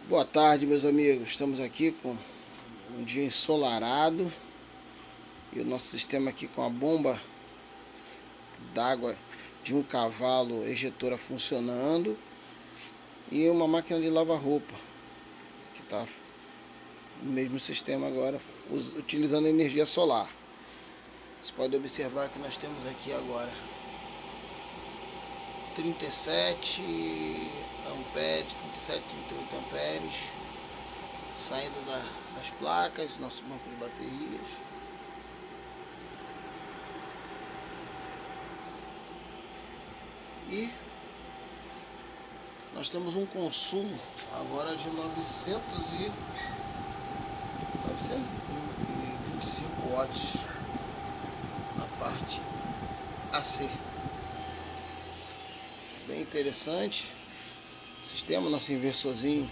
Boa tarde, meus amigos. Estamos aqui com um dia ensolarado e o nosso sistema aqui com a bomba d'água de um cavalo ejetora funcionando e uma máquina de lavar roupa que está no mesmo sistema agora, utilizando energia solar. Você pode observar que nós temos aqui agora 37 amperes, 37, 38 amperes saindo das placas, nosso banco de baterias. E nós temos um consumo agora de 925 watts na parte AC. Bem interessante sistema, nosso inversorzinho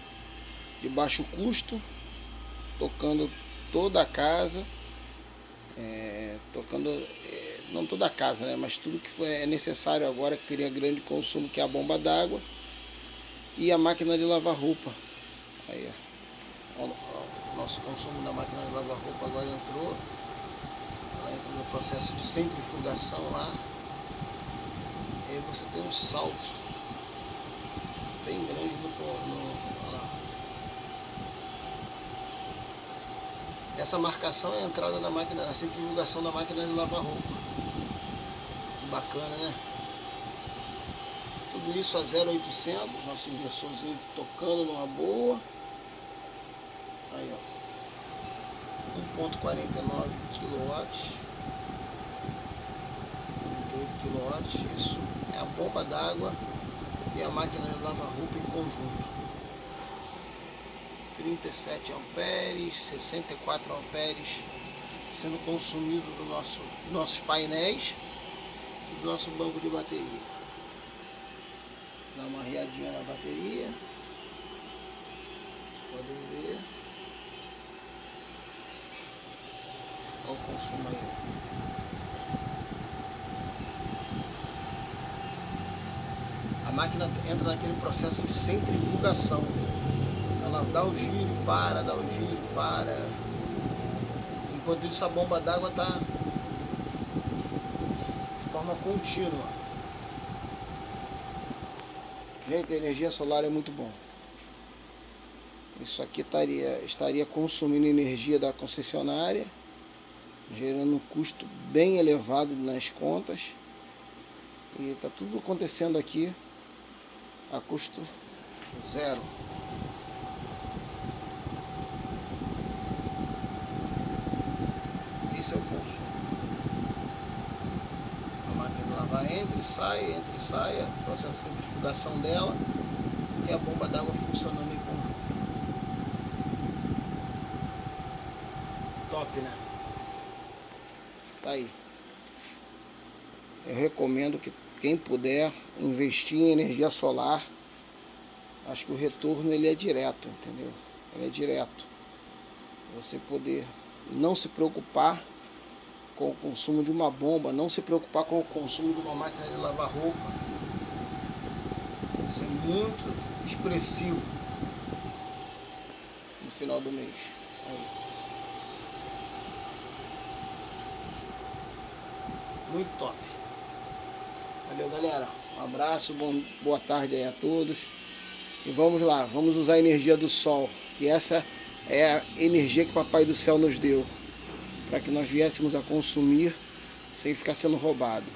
de baixo custo, tocando toda a casa, não toda a casa, né, mas tudo que é necessário agora, que teria grande consumo, que é a bomba d'água e a máquina de lavar roupa. Aí, ó, o nosso consumo da máquina de lavar roupa agora entrou, ela entra no processo de centrifugação lá. E aí você tem um salto bem grande lá. Essa marcação é a entrada da máquina, a centrifugação da máquina de lavar roupa. Bacana, né? Tudo isso a 0,800, nosso inversorzinho tocando numa boa. Aí, ó, 1,49 kW. 48 kW, isso é a bomba d'água e a máquina de lavar roupa em conjunto. 37 amperes, 64 amperes sendo consumido dos nossos painéis e do nosso banco de bateria. Dá uma riadinha na bateria, vocês podem ver. Olha o consumo aí. A máquina entra naquele processo de centrifugação. Ela dá o giro, para, dá o giro, para. Enquanto isso, a bomba d'água está de forma contínua. Gente, a energia solar é muito bom. Isso aqui estaria consumindo energia da concessionária, gerando um custo bem elevado nas contas. E está tudo acontecendo aqui a custo zero. Esse é o consumo. A máquina de lavar entra e sai, processo de centrifugação dela e a bomba d'água funcionando em conjunto. Top, né? Tá aí. Eu recomendo que quem puder investir em energia solar. Acho que o retorno ele é direto, entendeu? Ele é direto. Você poder não se preocupar com o consumo de uma bomba, não se preocupar com o consumo de uma máquina de lavar roupa. Isso é muito expressivo no final do mês. Aí. Muito top. Valeu, galera. Um abraço, boa tarde aí a todos. E vamos lá, vamos usar a energia do sol, que essa é a energia que o Papai do Céu nos deu, para que nós viéssemos a consumir sem ficar sendo roubado.